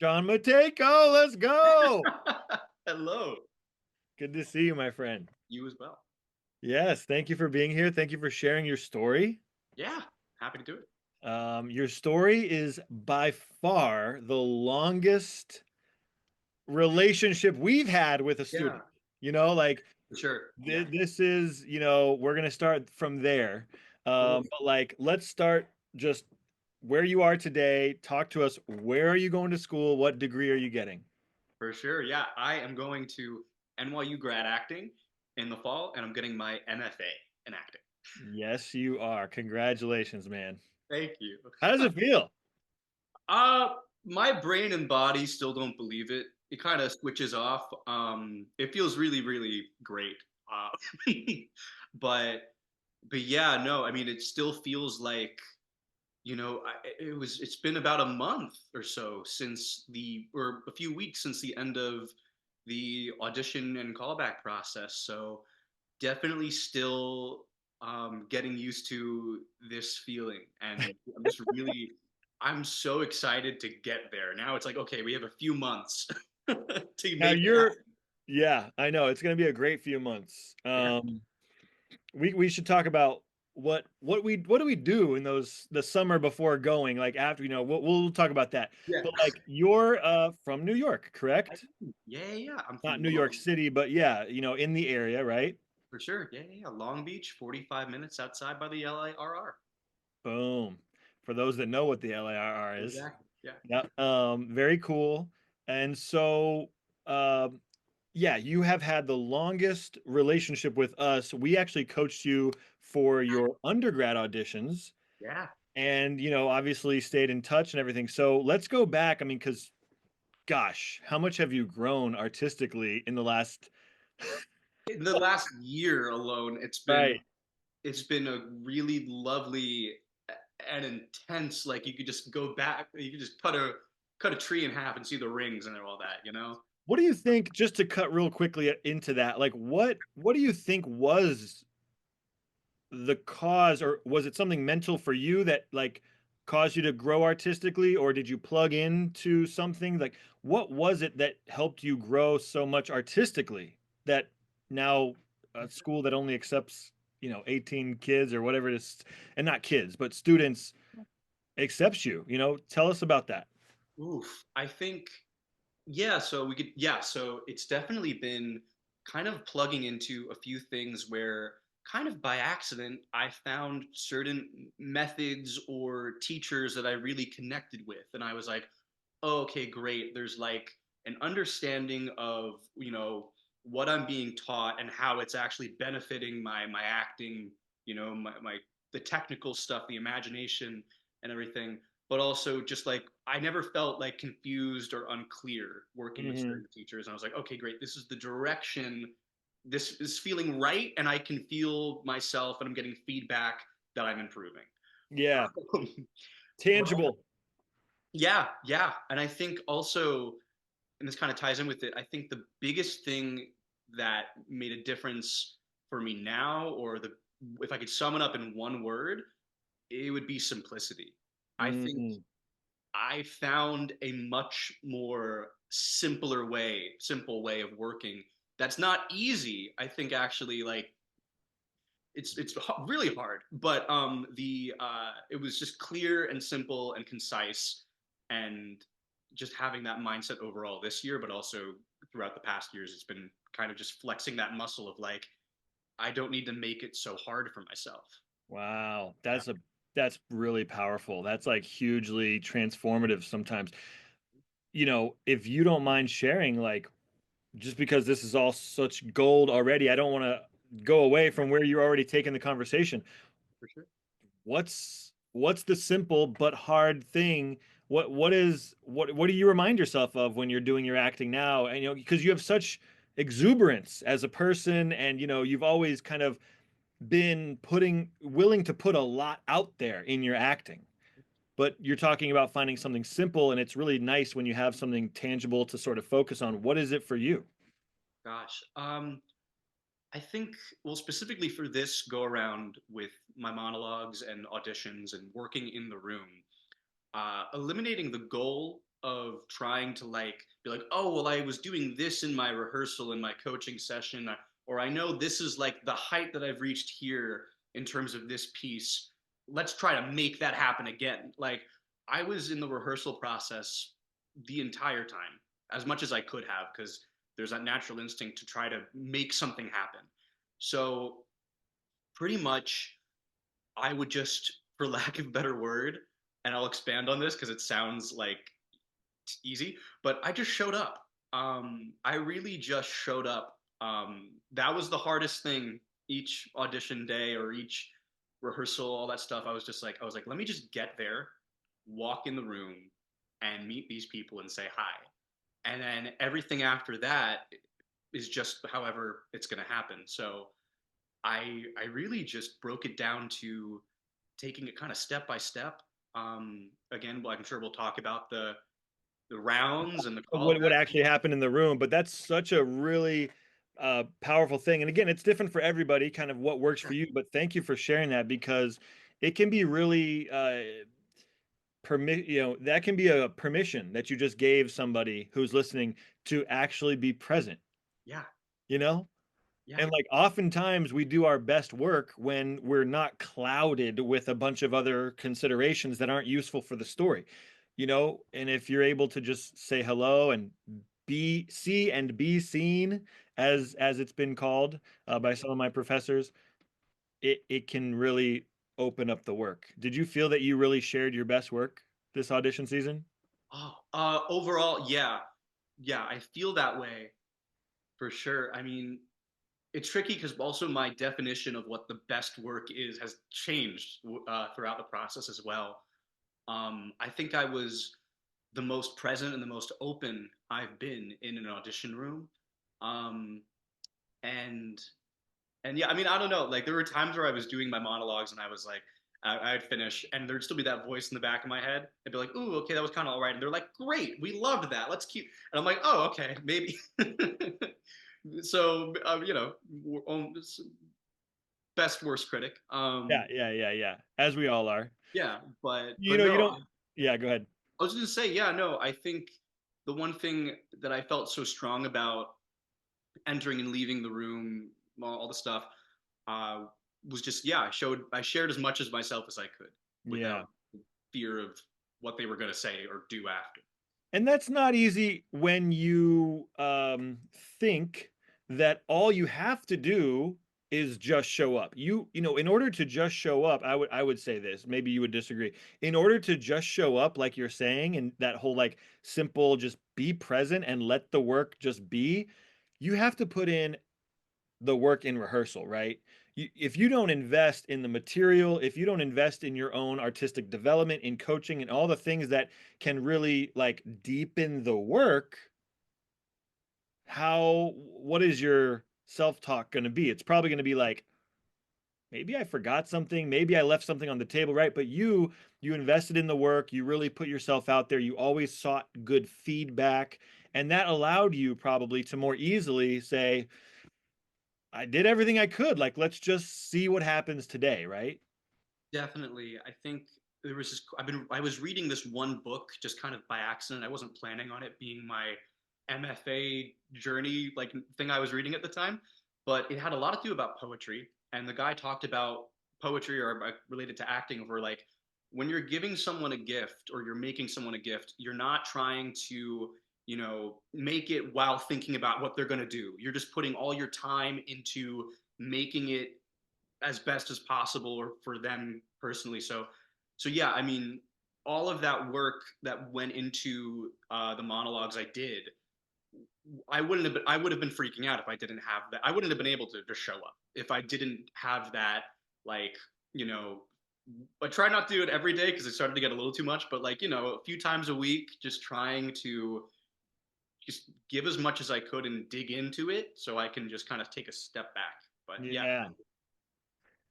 John Mateyko, let's go. Hello. Good to see you, my friend. You as well. Yes, thank you for being here. Thank you for sharing your story. Yeah, happy to do it. Your story is by far the longest relationship we've had with a Yeah, student. You know, like for sure. Yeah. this is, we're gonna start from there. Oof, But like, let's start just where you are today. Talk to us. Where are you going to school? What degree are you getting? for sure. Yeah, I am going to NYU Grad acting in the fall, and I'm getting my MFA in acting. Yes, you are. Congratulations, man. Thank you. How does it feel? Uh, my brain and body still don't believe it. It kind of switches off. It feels really, really great. Uh, but but yeah, no, I mean, it still feels like it's been about a month or so since or a few weeks since the end of the audition and callback process. So definitely still getting used to this feeling. And I'm so excited to get there. Now it's like, okay, we have a few months to Now make it happen. yeah, I know it's going to be a great few months. Yeah. We should talk about what do we do in the summer before going, like after, we'll talk about that. Yeah. But like you're from New York, I correct? do. Yeah, yeah. I'm Not from New York City, but yeah, in the area, right? for sure. Yeah, yeah, yeah. Long Beach, 45 minutes outside by the LIRR. Boom. For those that know what the LARR is. Exactly. Yeah. Yeah, very cool. And so, um, yeah, you have had the longest relationship with us. We actually coached you for your undergrad auditions Yeah. and, obviously stayed in touch and everything. So let's go back. I mean, because gosh, how much have you grown artistically in the last, In the last year alone, right? it's been a really lovely and intense. Like you could just go back, you could just cut a tree in half and see the rings and all that. You know. What do you think, just to cut real quickly into that, like what do you think was the cause, or was it something mental for you that like caused you to grow artistically, or did you plug into something, like what was it that helped you grow so much artistically that now a school that only accepts 18 kids or whatever it is, and not kids but students, accepts you? Tell us about that. Oof. I think yeah. So we could yeah. So it's definitely been kind of plugging into a few things where kind of by accident I found certain methods or teachers that I really connected with, and I was like, oh, okay, great. There's like an understanding of, what I'm being taught and how it's actually benefiting my acting, my the technical stuff, the imagination and everything. But also just like I never felt like confused or unclear working with Hmm. certain teachers. And I was like, okay, great. This is the direction. This is feeling right, and I can feel myself, and I'm getting feedback that I'm improving. Yeah, But tangible. yeah, yeah. And I think also, and this kind of ties in with it, I think the biggest thing that made a difference for me now, or the if I could sum it up in one word, it would be simplicity. I think Mm. I found a much more simple way of working. That's not easy. I think actually, like it's really hard, but the it was just clear and simple and concise, and just having that mindset overall this year, but also throughout the past years, it's been kind of just flexing that muscle of like I don't need to make it so hard for myself. Wow, Yeah, that's really powerful. That's like hugely transformative sometimes. If you don't mind sharing, like, just because this is all such gold already, I don't want to go away from where you're already taking the conversation. for sure. What's the simple but hard thing? What do you remind yourself of when you're doing your acting now? And because you have such exuberance as a person, and you've always kind of been putting willing to put a lot out there in your acting. But you're talking about finding something simple, and it's really nice when you have something tangible to sort of focus on. What is it for you? Gosh, I think, well, specifically for this go around with my monologues and auditions and working in the room, eliminating the goal of trying to like be like, oh, well, I was doing this in my rehearsal in my coaching session, or I know this is like the height that I've reached here in terms of this piece. Let's try to make that happen again. Like I was in the rehearsal process the entire time, as much as I could have, because there's that natural instinct to try to make something happen. So pretty much I would just, for lack of a better word, and I'll expand on this because it sounds like easy, but I just showed up. I really just showed up. That was the hardest thing each audition day or each rehearsal, all that stuff. I was like, let me just get there, walk in the room, and meet these people and say hi. And then everything after that is just however it's going to happen. So I really just broke it down to taking it kind of step by step. Again, well, I'm sure we'll talk about the rounds and the Of callback. what actually happened in the room, but that's such a really powerful thing. And again, it's different for everybody, kind of what works for you. But thank you for sharing that because it can be really permit. You know, that can be a permission that you just gave somebody who's listening to actually be present. Yeah, You know, yeah, and like oftentimes we do our best work when we're not clouded with a bunch of other considerations that aren't useful for the story, you know? And if you're able to just say hello and be see and be seen as it's been called by some of my professors, it can really open up the work. Did you feel that you really shared your best work this audition season? oh, overall, yeah, yeah, I feel that way for sure. I mean, it's tricky because also my definition of what the best work is has changed throughout the process as well. I think I was the most present and the most open I've been in an audition room. Um, and and yeah, I mean, I don't know. Like there were times where I was doing my monologues and I was like, I'd finish and there'd still be that voice in the back of my head. I'd be like, ooh, okay, that was kind of all right. And they're like, great, we loved that. Let's keep. And I'm like, oh, okay, maybe. So, best worst critic. Yeah. As we all are. Yeah, You but know, you no, don't. Yeah, go ahead. I was gonna say, yeah, no, I think the one thing that I felt so strong about entering and leaving the room, all the stuff, uh, was just yeah, I shared as much as myself as I could Yeah. without fear of what they were gonna say or do after. And that's not easy when you think that all you have to do is just show up. You know, in order to just show up, I would say this, maybe you would disagree. In order to just show up like you're saying and that whole like simple just be present and let the work just be, you have to put in the work in rehearsal, right? If you don't invest in the material, if you don't invest in your own artistic development, in coaching, and all the things that can really like deepen the work, what is your self-talk going to be? It's probably going to be like, maybe I forgot something, maybe I left something on the table, right? But you invested in the work, you really put yourself out there, you always sought good feedback, and that allowed you probably to more easily say, I did everything I could. Like, let's just see what happens today, right? Definitely, I think there was this. I was reading this one book just kind of by accident. I wasn't planning on it being my MFA journey like thing I was reading at the time, but it had a lot to do about poetry, and the guy talked about poetry or related to acting, where like when you're giving someone a gift or you're making someone a gift, you're not trying to make it while thinking about what they're going to do. You're just putting all your time into making it as best as possible or for them personally. So yeah, I mean, all of that work that went into the monologues I did, I would have been freaking out if I didn't have that. I wouldn't have been able to just show up if I didn't have that. Like, you know, I try not to do it every day because it started to get a little too much. But like, a few times a week, just trying to just give as much as I could and dig into it so I can just kind of take a step back. But yeah, Yeah.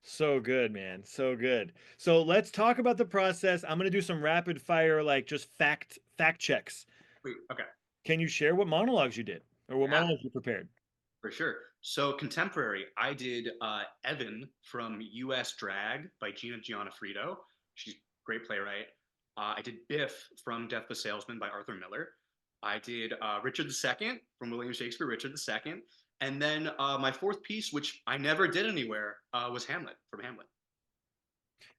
So good, man. So good. So let's talk about the process. I'm gonna do some rapid fire, like just fact checks. wait, okay. Can you share what monologues you did or what Yeah, monologues you prepared? for sure. So contemporary, I did Evan from U.S. Drag by Gina Gianfrido. She's a great playwright. I did Biff from Death of a Salesman by Arthur Miller. I did Richard II from William Shakespeare, Richard II. And then my fourth piece, which I never did anywhere, was Hamlet from Hamlet.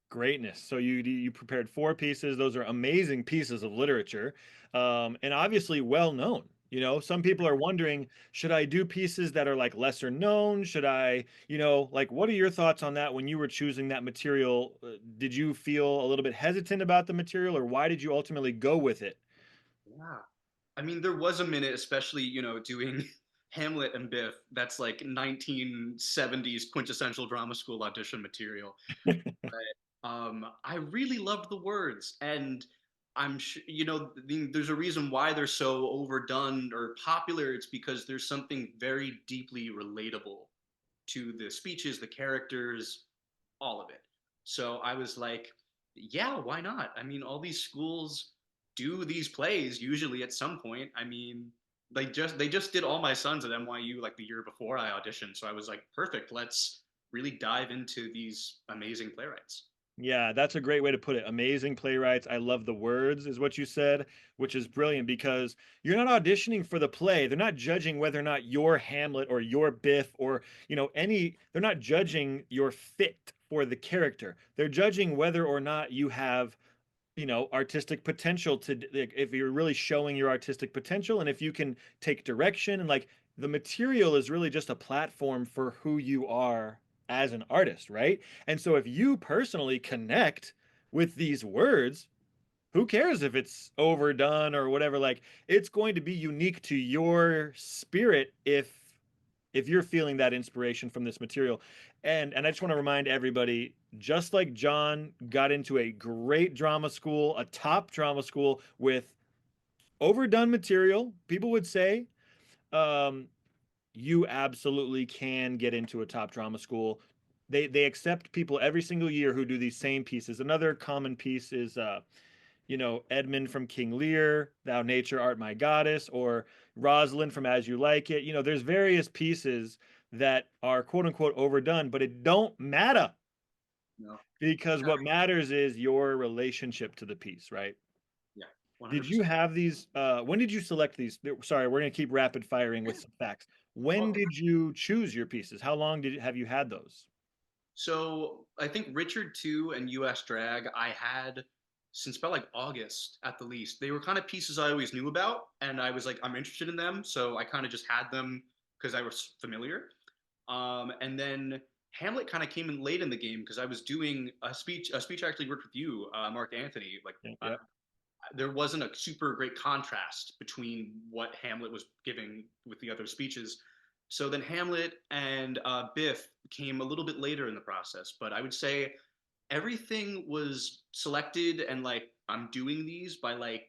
Greatness. So you prepared four pieces. Those are amazing pieces of literature, and obviously well known. You know, some people are wondering, should I do pieces that are like lesser known? Should I, like, what are your thoughts on that when you were choosing that material? Did you feel a little bit hesitant about the material, or why did you ultimately go with it? Yeah. I mean, there was a minute, especially, doing Hamlet and Biff, that's like 1970s quintessential drama school audition material. But I really loved the words, and I'm sure there's a reason why they're so overdone or popular. It's because there's something very deeply relatable to the speeches, the characters, all of it. So I was like, yeah, why not? I mean, all these schools do these plays usually at some point. I mean, they just did All My Sons at NYU like the year before I auditioned. So I was like, perfect, let's really dive into these amazing playwrights. Yeah, that's a great way to put it. Amazing playwrights. I love the words, is what you said, which is brilliant because you're not auditioning for the play. They're not judging whether or not you're Hamlet or you're Biff or, they're not judging your fit for the character. They're judging whether or not you have artistic potential to like, if you're really showing your artistic potential and if you can take direction and like the material is really just a platform for who you are as an artist, right? And so if you personally connect with these words, who cares if it's overdone or whatever? Like it's going to be unique to your spirit if you're feeling that inspiration from this material. And I just want to remind everybody, just like John got into a great drama school, a top drama school with overdone material, people would say, um, you absolutely can get into a top drama school. They accept people every single year who do these same pieces. Another common piece is Edmund from King Lear, Thou Nature Art My Goddess, or Rosalind from As You Like It. There's various pieces that are quote unquote overdone, but it don't matter No, because what matters is your relationship to the piece, right? yeah, Did you 100%. have these? When did you select these? Sorry, we're going to keep rapid firing with some facts. When Oh, did you choose your pieces? How long have you had those? so I think Richard 2 and US Drag I had since about like August at the least. They were kind of pieces I always knew about, and I was like, I'm interested in them, so I kind of just had them because I was familiar. And then Hamlet kind of came in late in the game because I was doing a speech I actually worked with you, Mark Anthony. Like Yeah, yeah. there wasn't a super great contrast between what Hamlet was giving with the other speeches. So then Hamlet and Biff came a little bit later in the process, but I would say everything was selected and like I'm doing these by like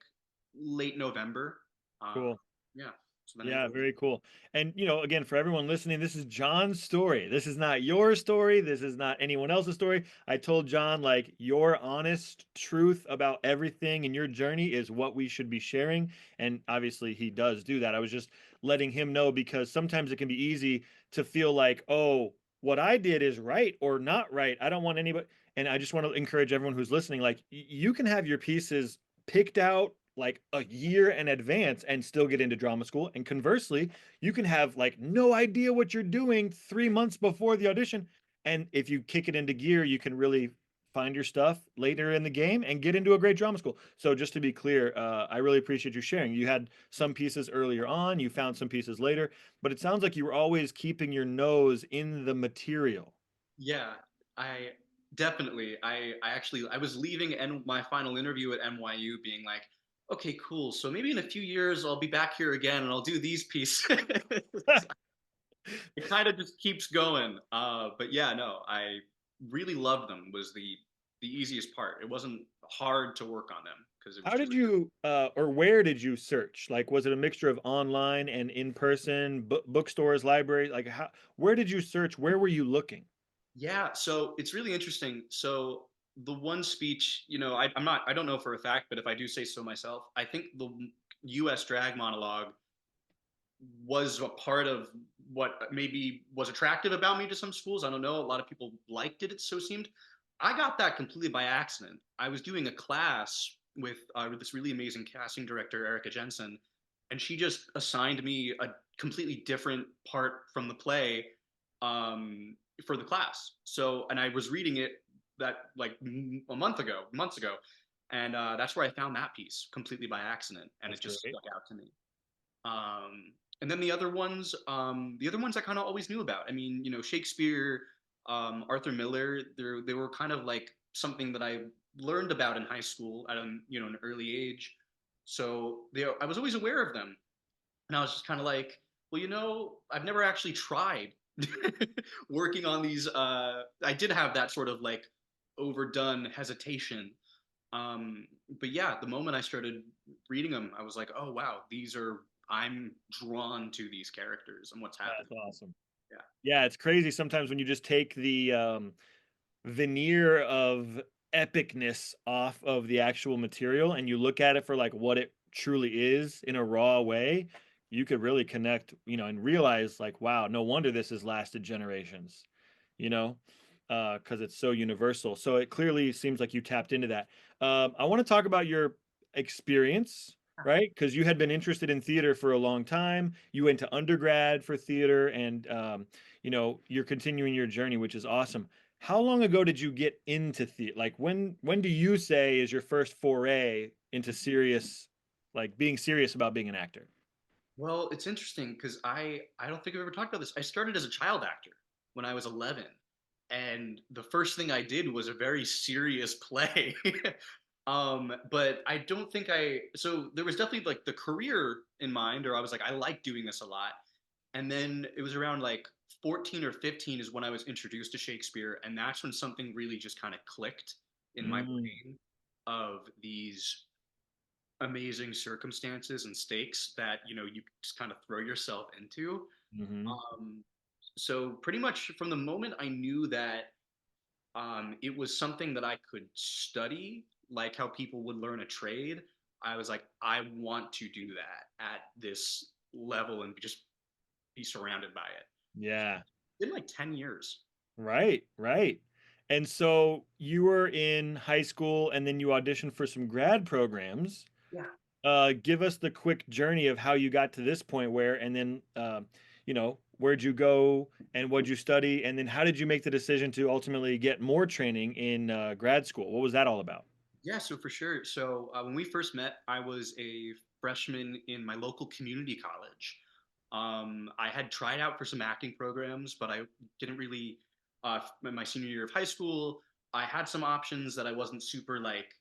late November. Uh, Cool. yeah. So then Yeah, April. very cool. And again, for everyone listening, this is John's story. This is not your story. This is not anyone else's story. I told John like your honest truth about everything in your journey is what we should be sharing. And obviously he does do that. I was just letting him know because sometimes it can be easy to feel like, oh, what I did is right or not right. I don't want anybody. And I just want to encourage everyone who's listening, like you can have your pieces picked out like a year in advance and still get into drama school. And conversely, you can have like no idea what you're doing 3 months before the audition. And if you kick it into gear, you can really find your stuff later in the game and get into a great drama school. So just to be clear, I really appreciate you sharing. You had some pieces earlier on, you found some pieces later, but it sounds like you were always keeping your nose in the material. Yeah, I definitely. I actually I was leaving and my final interview at NYU being like, okay, cool. So maybe in a few years I'll be back here again and I'll do these pieces. It kind of just keeps going. But yeah, no, I really loved them. Was the easiest part. It wasn't hard to work on them because it was How just did you, or where did you search? Like, was it a mixture of online and in person, bookstores, libraries? Like, where did you search? Where were you looking? yeah. So it's really interesting. So the one speech, I don't know for a fact, but if I do say so myself, I think the U.S. drag monologue was a part of what maybe was attractive about me to some schools. I don't know. A lot of people liked it, it so seemed. I got that completely by accident. I was doing a class with this really amazing casting director, Erica Jensen, and she just assigned me a completely different part from the play for the class. So, and I was reading it that like a months ago, and that's where I found that piece completely by accident, and That's it just great. stuck out to me. And then the other ones I kind of always knew about. I mean, you know, Shakespeare, Arthur Miller, they were kind of like something that I learned about in high school at an early age. So I was always aware of them, and I was just kind of like, well, I've never actually tried working on these. I did have that sort of like overdone hesitation. But yeah, the moment I started reading them, I was like, oh wow, I'm drawn to these characters and what's happening. That's awesome. Yeah. Yeah, it's crazy sometimes when you just take the veneer of epicness off of the actual material and you look at it for like what it truly is in a raw way, you could really connect, and realize like, wow, no wonder this has lasted generations, you know, because it's so universal. So it clearly seems like you tapped into that. I want to talk about your experience, right? Because you had been interested in theater for a long time. You went to undergrad for theater, and you're continuing your journey, which is awesome. How long ago did you get into theater? Like when do you say is your first foray into serious, like being serious about being an actor? Well, it's interesting because I don't think I've ever talked about this. I started as a child actor when I was 11, and the first thing I did was a very serious play. But I don't think so there was definitely like the career in mind, or I was like, I like doing this a lot. And then it was around like 14 or 15 is when I was introduced to Shakespeare, and that's when something really just kind of clicked in my Mm, brain of these amazing circumstances and stakes that you just kind of throw yourself into. hmm. Um, so pretty much from the moment I knew that it was something that I could study, like how people would learn a trade, I was like, I want to do that at this level and just be surrounded by it. Yeah. It's been like 10 years. Right, right. And so you were in high school and then you auditioned for some grad programs. Yeah. Give us the quick journey of how you got to this point where, and then, where'd you go and what'd you study? And then how did you make the decision to ultimately get more training in grad school? What was that all about? Yeah, so for sure. So when we first met, I was a freshman in my local community college. I had tried out for some acting programs, but I didn't really. In my senior year of high school, I had some options that I wasn't super like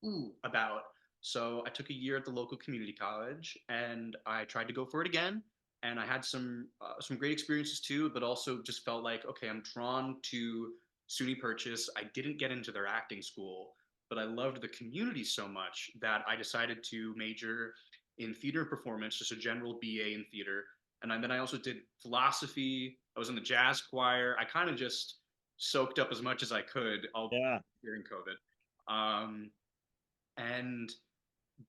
ooh about. So I took a year at the local community college, and I tried to go for it again. And I had some great experiences too, but also just felt like okay, I'm drawn to SUNY Purchase. I didn't get into their acting school, but I loved the community so much that I decided to major in theater and performance, just a general BA in theater. And then I also did philosophy. I was in the jazz choir. I kind of just soaked up as much as I could all Yeah. during COVID. And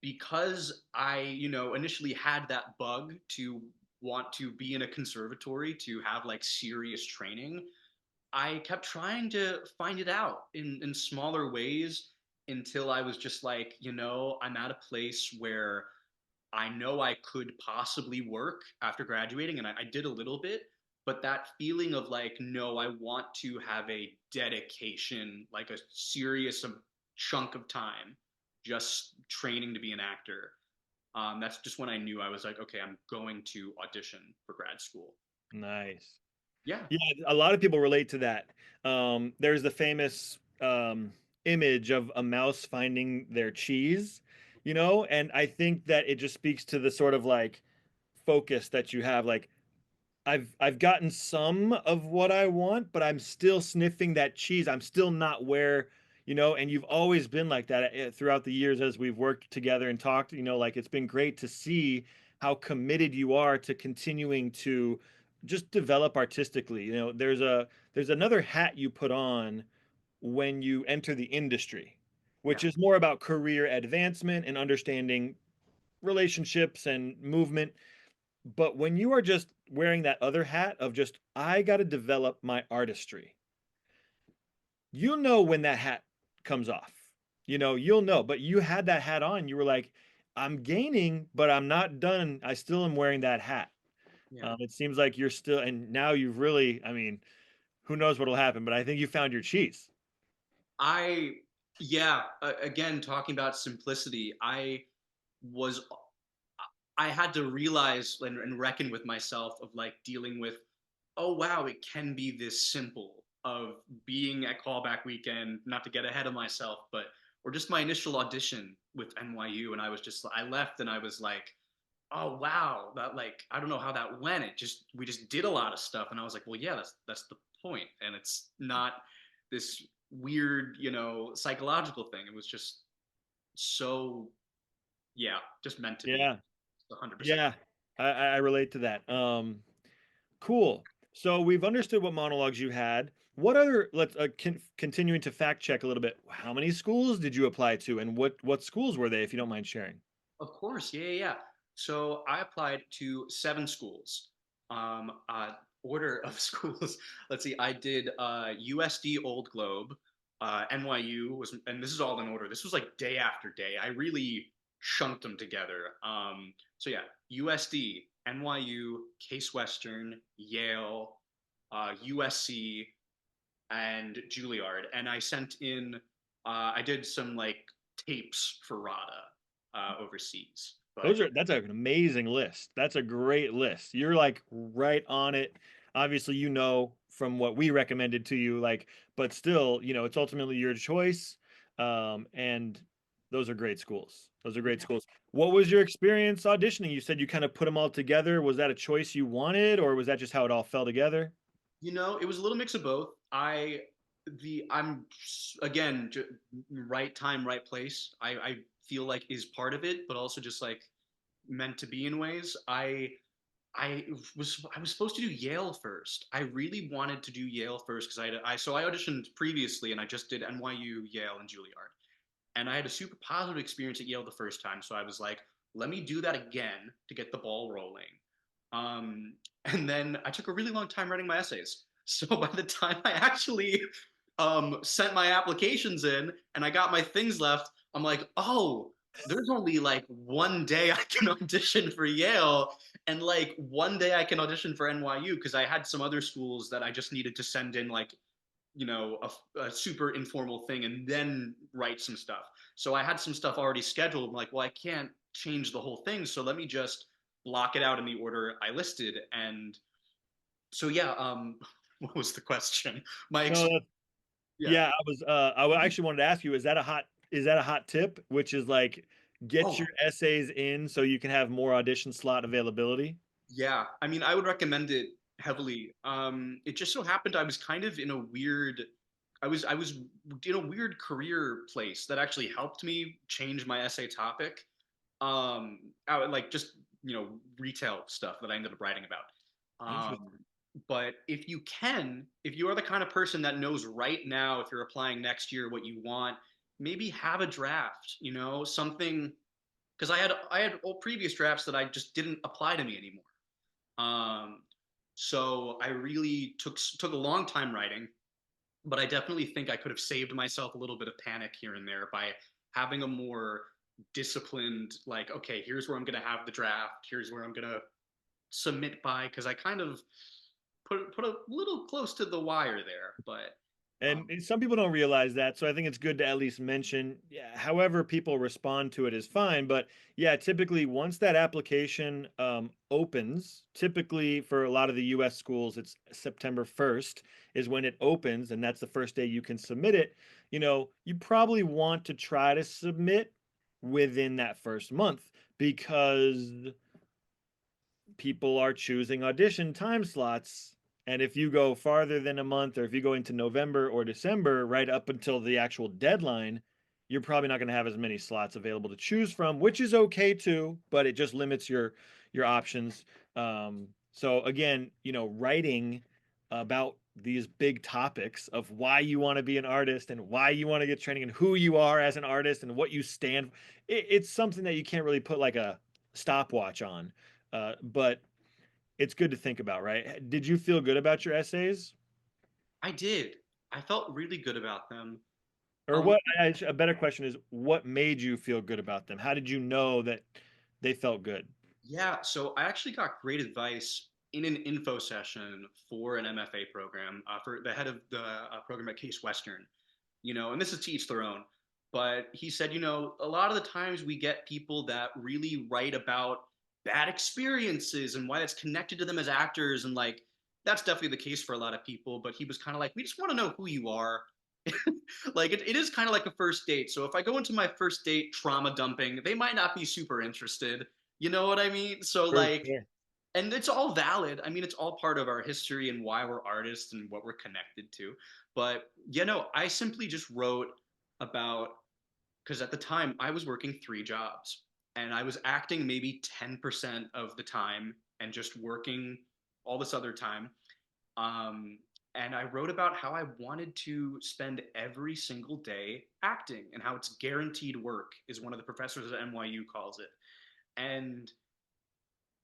because I initially had that bug to want to be in a conservatory to have like serious training, I kept trying to find it out in smaller ways until I was just like, I'm at a place where I know I could possibly work after graduating, and I did a little bit, but that feeling of like, no, I want to have a dedication, like a serious chunk of time, just training to be an actor. That's just when I knew I was like, okay, I'm going to audition for grad school. Nice. Yeah, Yeah, a lot of people relate to that. There's the famous image of a mouse finding their cheese, and I think that it just speaks to the sort of like focus that you have. Like, I've gotten some of what I want, but I'm still sniffing that cheese. I'm still not where, and you've always been like that throughout the years as we've worked together and talked, like it's been great to see how committed you are to continuing to just develop artistically. There's another hat you put on when you enter the industry, yeah. which is more about career advancement and understanding relationships and movement. But when you are just wearing that other hat of just, I got to develop my artistry, you know when that hat comes off. you'll know. But you had that hat on. You were like, I'm gaining, but I'm not done. I still am wearing that hat. Yeah. It seems like you're still, and now you've really, I mean, who knows what'll happen, but I think you found your cheese. I yeah, again talking about simplicity, was I had to realize and reckon with myself of like dealing with, oh wow, it can be this simple of being at callback weekend, not to get ahead of myself, but or just my initial audition with NYU, and I left and I was like, oh wow, that like I don't know how that went. It just we just did a lot of stuff, and I was like, well, yeah, that's the point, and it's not this weird, psychological thing. It was just so yeah, just meant to be. Yeah. 100%. Yeah. I relate to that. Cool. So we've understood what monologues you had. What other, let's continuing to fact check a little bit. How many schools did you apply to, and what schools were they, if you don't mind sharing? Of course, yeah, yeah, yeah. So I applied to 7 schools. Order of schools. Let's see. I did USD Old Globe, NYU was, and this is all in order. This was like day after day. I really chunked them together. So yeah, USD, NYU, Case Western, Yale, USC, and Juilliard. And I sent in. I did some like tapes for RADA overseas. But That's an amazing list. That's a great list. You're like right on it. Obviously, from what we recommended to you, like, but still, it's ultimately your choice. And those are great schools. Those are great yeah, schools. What was your experience auditioning? You said you kind of put them all together. Was that a choice you wanted, or was that just how it all fell together? it was a little mix of both. I'm again right time, right place. I feel like is part of it, but also just like meant to be in ways. I was supposed to do Yale first. I really wanted to do Yale first because I auditioned previously and I just did NYU, Yale, and Juilliard. And I had a super positive experience at Yale the first time. So I was like, let me do that again to get the ball rolling. And then I took a really long time writing my essays. So by the time I actually sent my applications in and I got my things left, I'm like, oh, there's only like one day I can audition for Yale and like one day I can audition for NYU because I had some other schools that I just needed to send in like a super informal thing and then write some stuff. So I had some stuff already scheduled. I'm like, well, I can't change the whole thing, so let me just block it out in the order I listed. And so yeah, what was the question? My No, ex- yeah. yeah, actually wanted to ask you, is that a hot tip, which is like get Oh your essays in so you can have more audition slot availability? yeah. I mean, I would recommend it heavily. It just so happened I was kind of in a weird. I was in a weird career place that actually helped me change my essay topic. I would like just retail stuff that I ended up writing about. Interesting. But if you are the kind of person that knows right now if you're applying next year what you want, maybe have a draft. Something because I had old previous drafts that I just didn't apply to me anymore. Um, so I really took a long time writing, but I definitely think I could have saved myself a little bit of panic here and there by having a more disciplined, like, okay, here's where I'm going to have the draft, here's where I'm going to submit by, because I kind of put a little close to the wire there, but And some people don't realize that, so I think it's good to at least mention. Yeah, however people respond to it is fine, but yeah, typically once that application opens, typically for a lot of the U.S. schools, it's September 1st is when it opens, and that's the first day you can submit it. You probably want to try to submit within that first month because people are choosing audition time slots. And if you go farther than a month, or if you go into November or December, right up until the actual deadline, you're probably not going to have as many slots available to choose from, which is okay too, but it just limits your options. So again, writing about these big topics of why you want to be an artist and why you want to get training and who you are as an artist and what you stand. It's something that you can't really put like a stopwatch on, but it's good to think about, right? Did you feel good about your essays? I did. I felt really good about them. Or Um, what? A better question is, what made you feel good about them? How did you know that they felt good? yeah, so I actually got great advice in an info session for an MFA program for the head of the program at Case Western. And this is to each their own. But he said, a lot of the times we get people that really write about bad experiences and why that's connected to them as actors. And like, that's definitely the case for a lot of people. But he was kind of like, we just want to know who you are. Like, it is kind of like a first date. So if I go into my first date trauma dumping, they might not be super interested. You know what I mean? So, For like, sure. and it's all valid. I mean, it's all part of our history and why we're artists and what we're connected to. But I simply just wrote about because at the time I was working 3 jobs and I was acting maybe 10% of the time and just working all this other time. Um, and I wrote about how I wanted to spend every single day acting and how it's guaranteed work, is one of the professors at NYU calls it. And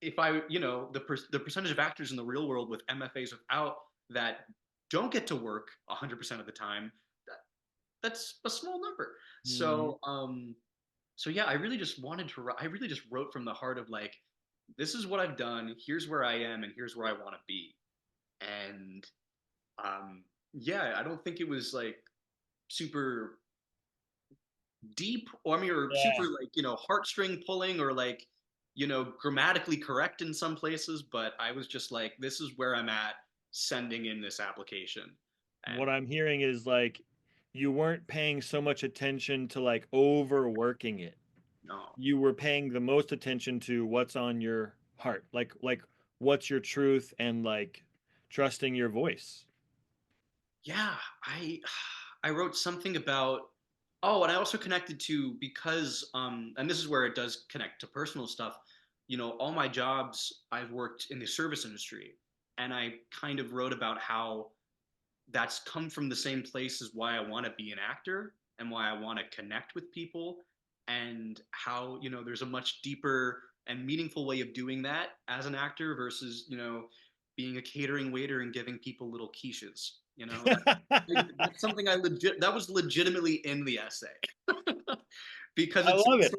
if I, the percentage of actors in the real world with MFAs without that don't get to work 100% of the time, that, that's a small number. Mhm. So yeah, I really just wanted to. I really just wrote from the heart of like, this is what I've done. Here's where I am, and here's where I want to be. And um, yeah, I don't think it was like super deep, or I mean, or super Yeah. like heartstring pulling, or like grammatically correct in some places. But I was just like, this is where I'm at, sending in this application, What and I'm hearing is like you weren't paying so much attention to like overworking it. no, You were paying the most attention to what's on your heart. Like what's your truth and like trusting your voice. yeah, I I wrote something about. Oh, and I also connected to, because and this is where it does connect to personal stuff. All my jobs I've worked in the service industry, and I kind of wrote about how that's come from the same place as why I want to be an actor and why I want to connect with people, and how there's a much deeper and meaningful way of doing that as an actor versus being a catering waiter and giving people little quiches. That's something that was legitimately in the essay because I love it's it.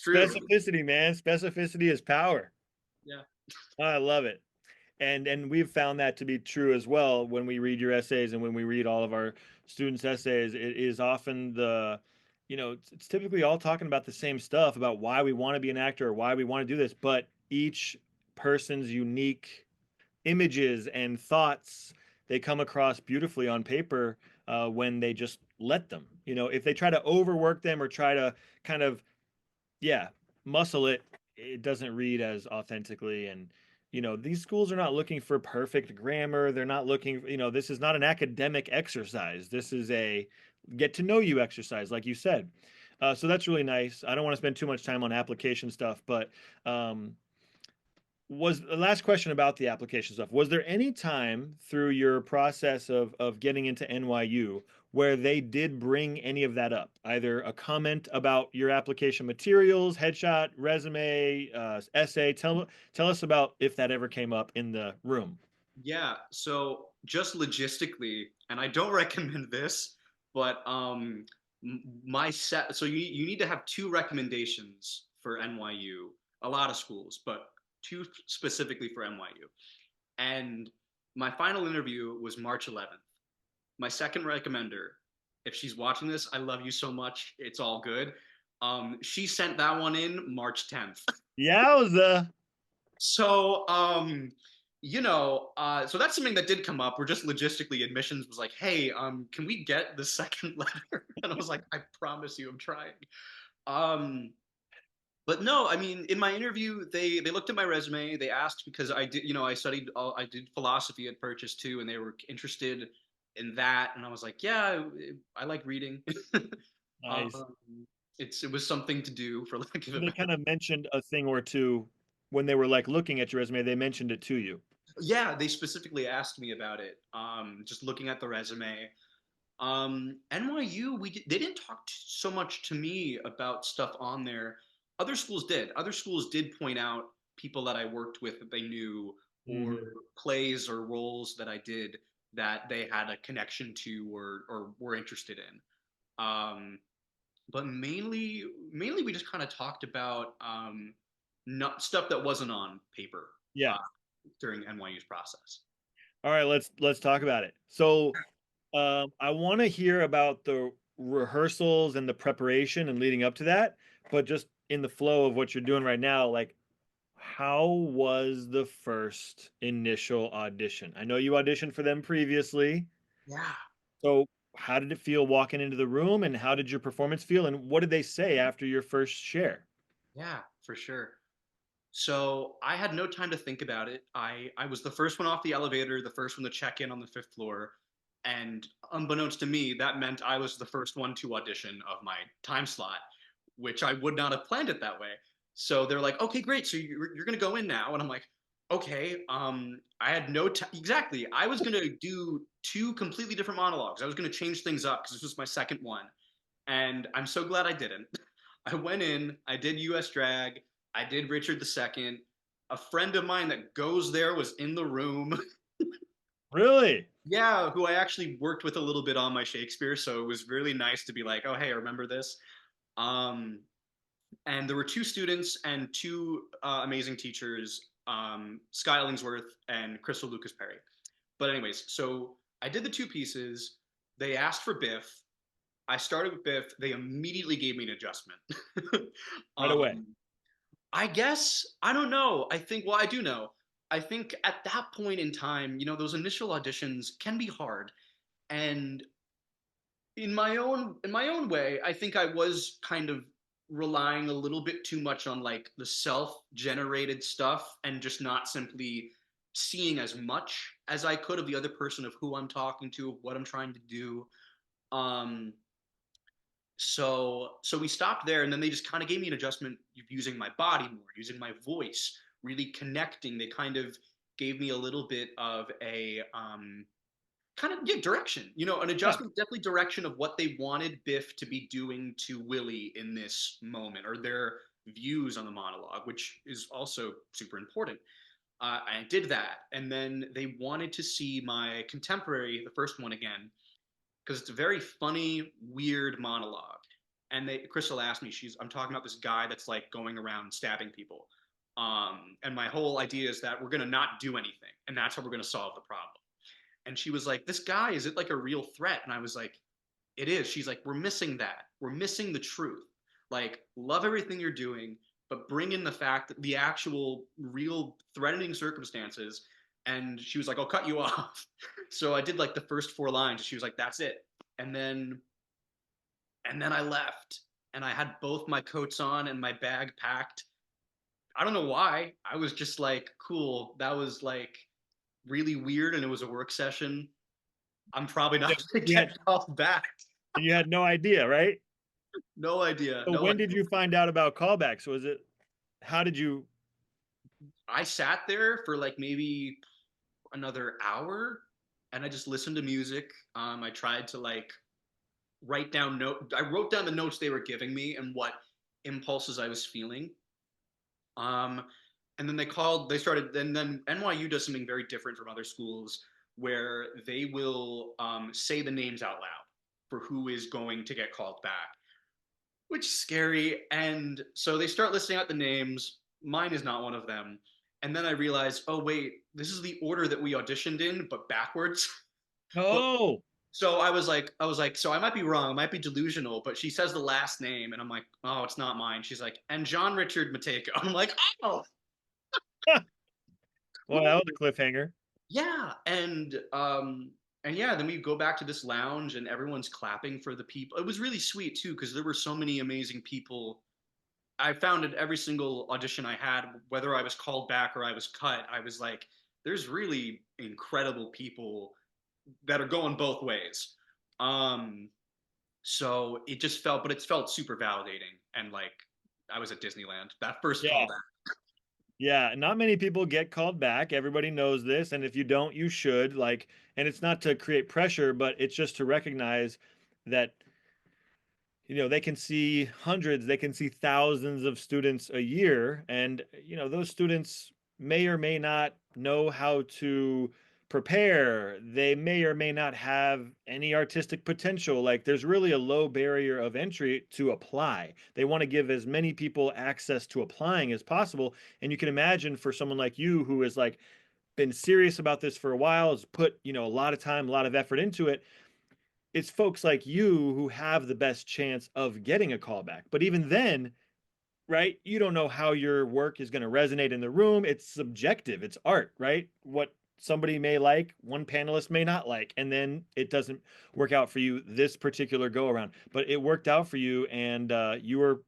true. Specificity, man. Specificity is power. Yeah. I love it. And we've found that to be true as well when we read your essays and when we read all of our students' essays. It is often it's typically all talking about the same stuff about why we want to be an actor or why we want to do this, but each person's unique images and thoughts, they come across beautifully on paper when they just let them. If they try to overwork them or try to kind of, yeah, muscle it, it doesn't read as authentically. And these schools are not looking for perfect grammar. They're not looking, this is not an academic exercise. This is a get to know you exercise, like you said. So that's really nice. I don't want to spend too much time on application stuff, but was the last question about the application stuff. Was there any time through your process of getting into NYU where they did bring any of that up? Either a comment about your application materials, headshot, resume, essay. Tell us about if that ever came up in the room. Yeah, so just logistically, and I don't recommend this, but my set. So you need to have 2 recommendations for NYU. A lot of schools, but 2 specifically for NYU. And my final interview was March 11th. My second recommender, if she's watching this, I love you so much. It's all good. She sent that one in March 10th. Yowza. So, so that's something that did come up. Where just logistically, admissions was like, "Hey, can we get the second letter?" And I was like, "I promise you, I'm trying." Um, but no, I mean, in my interview, they looked at my resume. They asked, because I did, I did philosophy at Purchase too, and they were interested in that. And I was like, "Yeah, I like reading." Nice. um, it was something to do, for lack of a They better. kind of mentioned a thing or two when they were like looking at your resume. They mentioned it to you. Yeah, they specifically asked me about it. Just looking at the resume. NYU, they didn't talk so much to me about stuff on there. Other schools did. Other schools did point out people that I worked with that they knew, or Mhm. plays or roles that I did that they had a connection to, or were interested in. Um, but mainly we just kind of talked about not stuff that wasn't on paper Yeah. uh, during NYU's process. All right, let's talk about it. So, I want to hear about the rehearsals and the preparation and leading up to that, but just in the flow of what you're doing right now, like how was the first initial audition? I know you auditioned for them previously. Yeah, So, how did it feel walking into the room and how did your performance feel and what did they say after your first share? yeah, for sure. So I had no time to think about it. I was the first one off the elevator, the first one to check in on the fifth floor, and unbeknownst to me, that meant I was the first one to audition of my time slot, which I would not have planned it that way. So they're like, "Okay, great. So you're gonna go in now," and I'm like, "Okay." I had no exactly. I was gonna do two completely different monologues. I was gonna change things up because this was my second one, and I'm so glad I didn't. I went in, I did US Drag, I did Richard II. A friend of mine that goes there was in the room. Really? Yeah, who I actually worked with a little bit on my Shakespeare, so it was really nice to be like, "Oh, hey, I remember this." Um, and there were two students and two amazing teachers, Sky Illingsworth and Crystal Lucas Perry. But anyways, so I did the two pieces. They asked for Biff. I started with Biff. They immediately gave me an adjustment. Right away. um, I guess I don't know. I think well, I do know. I think at that point in time, those initial auditions can be hard. And in my own way, I think I was kind of relying a little bit too much on like the self-generated stuff and just not simply seeing as much as I could of the other person of who I'm talking to, of what I'm trying to do. Um so we stopped there and then they just kind of gave me an adjustment using my body more, using my voice, really connecting. They kind of gave me a little bit of a kind of, yeah, direction, an Yeah. adjustment, definitely direction of what they wanted Biff to be doing to Willie in this moment, or their views on the monologue, which is also super important. I did that, and then they wanted to see my contemporary, the first one again, because it's a very funny, weird monologue. And Crystal asked me, I'm talking about this guy that's like going around stabbing people. And my whole idea is that we're gonna not do anything, and that's how we're gonna solve the problem. And she was like, "This guy, is it like a real threat?" And I was like, "It is." She's like, "We're missing that. We're missing the truth. Like, love everything you're doing, but bring in the fact that the actual, real threatening circumstances." And she was like, "I'll cut you off." So I did like the first four lines. She was like, "That's it." And then I left, and I had both my coats on and my bag packed. I don't know why. I was just like, "Cool." That was like really weird, and it was a work session. I'm probably Yeah, not going to You had get called back. you had no idea, right? No idea. So No, when did you find out about callbacks? Was it how did you I sat there for like maybe another hour, and I just listened to music. I tried to like write down note. I wrote down the notes they were giving me and what impulses I was feeling. Um, and then they started. Then NYU does something very different from other schools where they will say the names out loud for who is going to get called back, which is scary. And so they start listing out the names. Mine is not one of them. And then I realized, oh wait, this is the order that we auditioned in, but backwards. But Oh, so I was like, so I might be wrong, I might be delusional, but she says the last name, and I'm like, oh, it's not mine. She's like, and John Richard Mateyko. I'm like, oh, well, that was a cliffhanger. yeah. And yeah, then we go back to this lounge, and everyone's clapping for the people. It was really sweet too, because there were so many amazing people. I found at every single audition I had, whether I was called back or I was cut, I was like, there's really incredible people that are going both ways. Um, so it just felt, but it's felt super validating. And like, I was at Disneyland, that first Yeah. callback. Yeah, not many people get called back. Everybody knows this, and if you don't, you should. Like, and it's not to create pressure, but it's just to recognize that, they can see hundreds, they can see thousands of students a year, and those students may or may not know how to prepare. They may or may not have any artistic potential. Like there's really a low barrier of entry to apply. They want to give as many people access to applying as possible. And you can imagine for someone like you who has like been serious about this for a while, has put, a lot of time, a lot of effort into it. It's folks like you who have the best chance of getting a callback. But even then, right? You don't know how your work is going to resonate in the room. It's subjective, it's art, right? What somebody may like, one panelist may not like, and then it doesn't work out for you this particular go around. But it worked out for you, and you were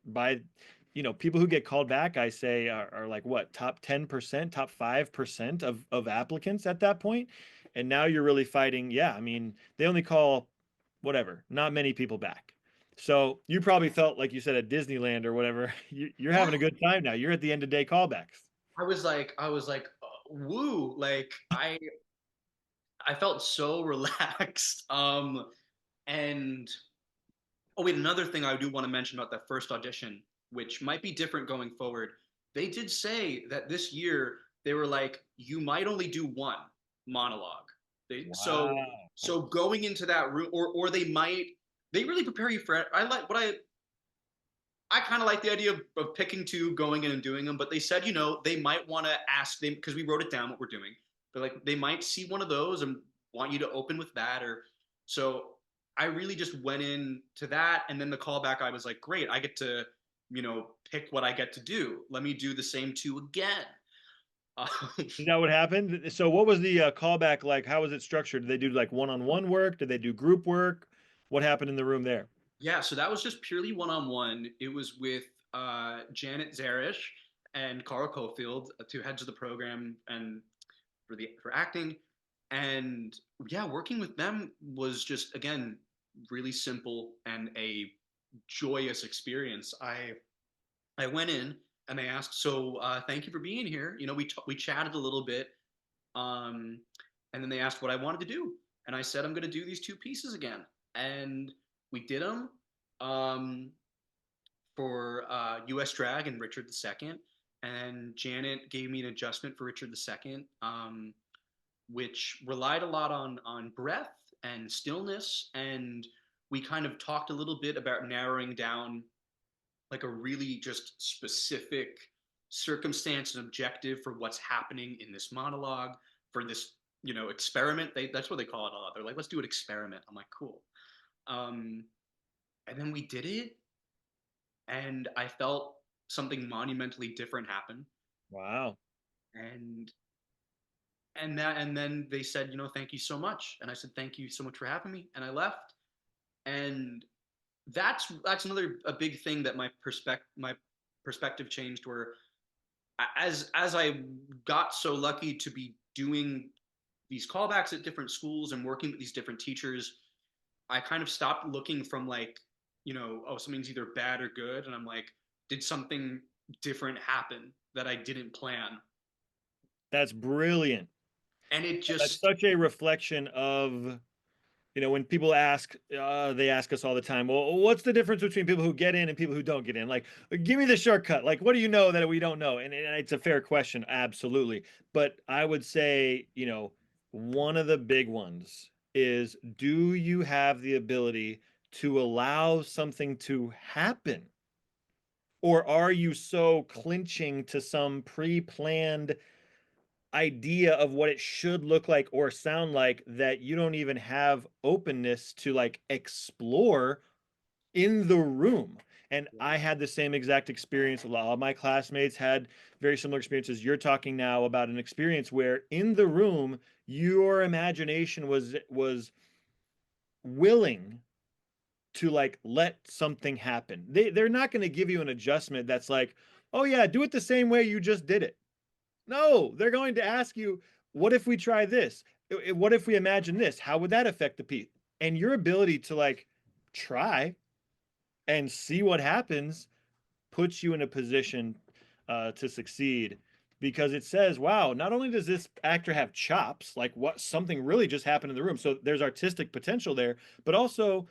people who get called back, I say, are like what, top 10%, top 5% of applicants at that point. And now you're really fighting. Yeah, I mean, they only call whatever, not many people back. So you probably felt like you said at Disneyland or whatever. You're Yeah, having a good time now. You're at the end of day callbacks. I was like, woo, like I felt so relaxed. And oh wait, another thing I do want to mention about that first audition, which might be different going forward. They did say that this year they were like, you might only do one monologue. They Wow. so going into that room, or they really prepare you for it. I kind of like the idea of picking two, going in and doing them, but they said, they might want to ask them because we wrote it down what we're doing. But like they might see one of those and want you to open with that, or so I really just went in to that, and then the callback. I was like, great, I get to pick what I get to do. Let me do the same two again. Uh, Is that what happened? So what was the callback like? How was it structured? Did they do like one-on-one work? Did they do group work? What happened in the room there? Yeah, so that was just purely one on one. It was with Janet Zarish and Carl Cofield, two heads of the program and for acting. And yeah, working with them was just again really simple and a joyous experience. I went in and they asked, so thank you for being here. We chatted a little bit, um, and then they asked what I wanted to do, and I said I'm going to do these two pieces again, and we did them um, for U.S. Drag and Richard II, and Janet gave me an adjustment for Richard II, which relied a lot on breath and stillness, and we kind of talked a little bit about narrowing down like a really just specific circumstance and objective for what's happening in this monologue for this experiment. That's what they call it a lot. They're like, let's do an experiment. I'm like, cool. um and then we did it, and I felt something monumentally different happen. Wow. and and then they said, thank you so much, and I said, thank you so much for having me, and I left. And that's another a big thing that my perspective changed, where as I got so lucky to be doing these callbacks at different schools and working with these different teachers, I kind of stopped looking from like, oh, something's either bad or good, and I'm like, did something different happen that I didn't plan? That's brilliant. And it That's just such a reflection of, when people ask, they ask us all the time, well, what's the difference between people who get in and people who don't get in? Like, give me the shortcut. Like, what do you know that we don't know? And it's a fair question, absolutely. But I would say, one of the big ones is, do you have the ability to allow something to happen? Or are you so clinching to some pre-planned idea of what it should look like or sound like that you don't even have openness to like explore in the room? And I had the same exact experience. A lot of my classmates had very similar experiences. You're talking now about an experience where in the room your imagination was willing to like let something happen. They're not going to give you an adjustment that's like, oh yeah, do it the same way you just did it. No, they're going to ask you, what if we try this? What if we imagine this? How would that affect the piece? And your ability to like try and see what happens puts you in a position to succeed, because it says, wow, not only does this actor have chops, like what something really just happened in the room. So there's artistic potential there, but also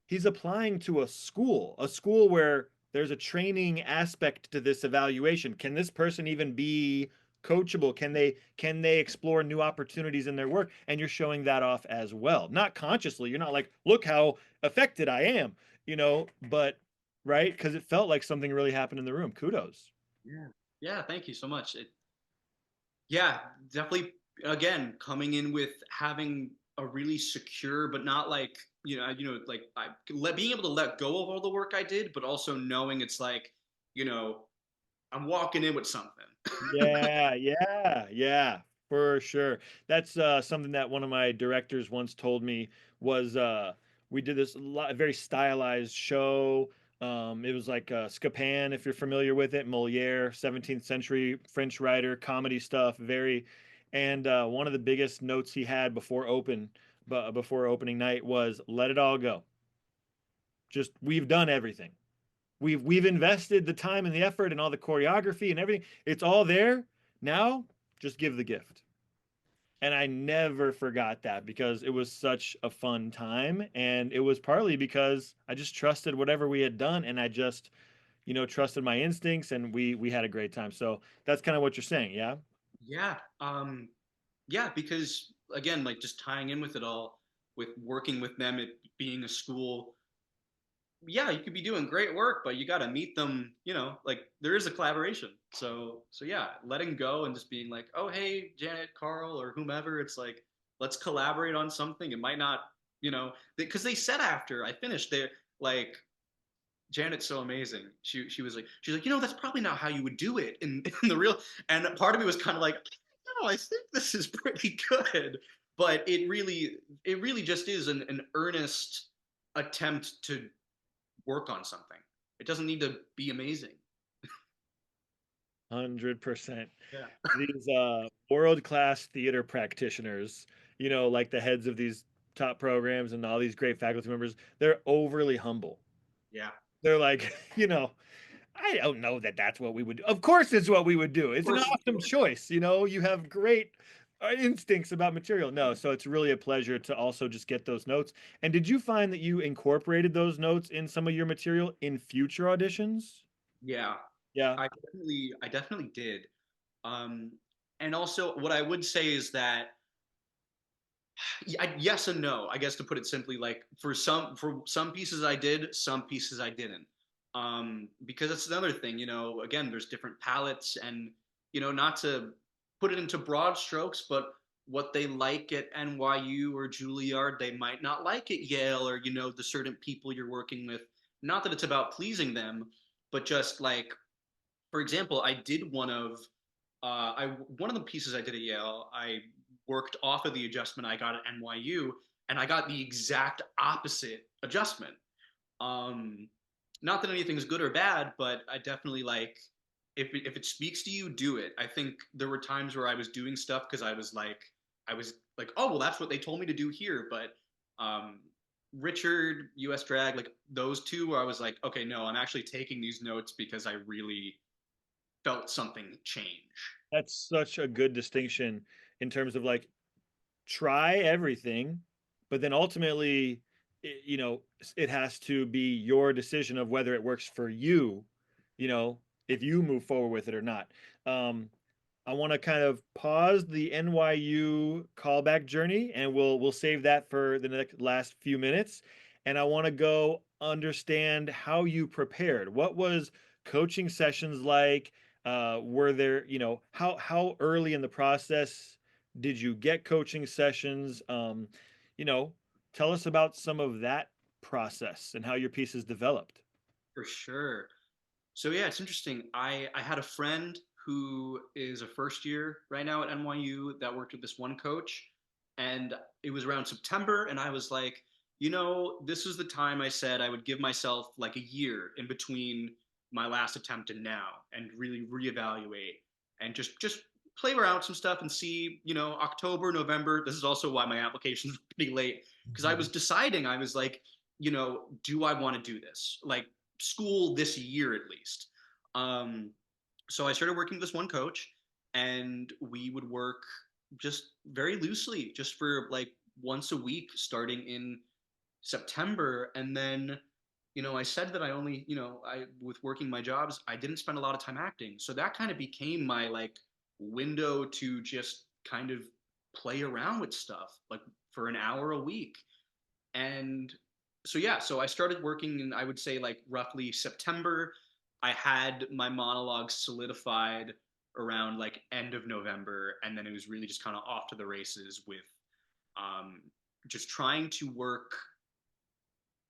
he's applying to a school where there's a training aspect to this evaluation. Can this person even be coachable? Can they explore new opportunities in their work? And you're showing that off as well. Not consciously. You're not like, look how affected I am, but right? Because it felt like something really happened in the room. Kudos. Yeah. Yeah, thank you so much. Yeah, definitely again, coming in with having a really secure but not like, like being able to let go of all the work I did, but also knowing it's like, you know, I'm walking in with something. Yeah, yeah, yeah, for sure. That's something that one of my directors once told me was we did this very stylized show. It was like Scapin, if you're familiar with it, Moliere, 17th century French writer, comedy stuff, very. And one of the biggest notes he had before opening night was let it all go. Just we've done everything. We've invested the time and the effort and all the choreography and everything. It's all there. Now, just give the gift. And I never forgot that because it was such a fun time. And it was partly because I just trusted whatever we had done and I just, trusted my instincts and we had a great time. So that's kind of what you're saying, yeah? Yeah. Yeah, because again, like just tying in with it all, with working with them, it being a school, yeah, you could be doing great work, but you got to meet them, like there is a collaboration. So yeah, letting go and just being like, oh, hey, Janet, Carl, or whomever, it's like, let's collaborate on something. It might not, because they said after I finished, they're like, Janet's so amazing. She's like, that's probably not how you would do it in the real. And part of me was kind of like, no, I think this is pretty good. But it really just is an earnest attempt to work on something. It doesn't need to be amazing. 100%. Yeah. These world-class theater practitioners, like the heads of these top programs and all these great faculty members, they're overly humble. Yeah. Of They're like, I don't know that that's what we would do. Of course, it's what we would do. It's an course. awesome choice. You have great instincts about material. No, so it's really a pleasure to also just get those notes. And did you find that you incorporated those notes in some of your material in future auditions? Yeah. Yeah. I definitely did. Um, and also, what I would say is that yes and no. I guess to put it simply, like for some pieces I did, some pieces I didn't. Because that's another thing. Again, there's different palettes, and not to put it into broad strokes, but what they like at NYU or Juilliard, they might not like at Yale, or the certain people you're working with. Not that it's about pleasing them, but just like, for example, I did one of the pieces I did at Yale. I worked off of the adjustment I got at NYU, and I got the exact opposite adjustment. Um, Not that anything's good or bad, but I definitely like, if it speaks to you, do it. I think there were times where I was doing stuff because I was like, oh well, that's what they told me to do here. But um, Richard, US Drag, like those two, where I was like, okay, no, I'm actually taking these notes because I really felt something change. That's such a good distinction in terms of like try everything, but then ultimately, it has to be your decision of whether it works for you, you know, if you move forward with it or not. Um, I want to kind of pause the NYU callback journey, and we'll save that for the next last few minutes. And I want to go understand how you prepared. What was coaching sessions like? Were there, how early in the process did you get coaching sessions? You know, tell us about some of that process and how your pieces developed. For sure. So yeah, it's interesting. I had a friend who is a first year right now at NYU that worked with this one coach, and it was around September, and I was like, this is the time I said I would give myself like a year in between my last attempt and now, and really reevaluate and just play around with some stuff and see, October, November. This is also why my application was pretty late, because I was deciding. I was like, do I want to do this? Like school this year at least. Um, so I started working with this one coach, and we would work just very loosely, just for like once a week, starting in September. And then, I said that I only, I with working my jobs, I didn't spend a lot of time acting. So that kind of became my like window to just kind of play around with stuff like for an hour a week. And so yeah, so I started working in, I would say, like roughly September. I had my monologues solidified around like end of November, and then it was really just kind of off to the races with um, just trying to work,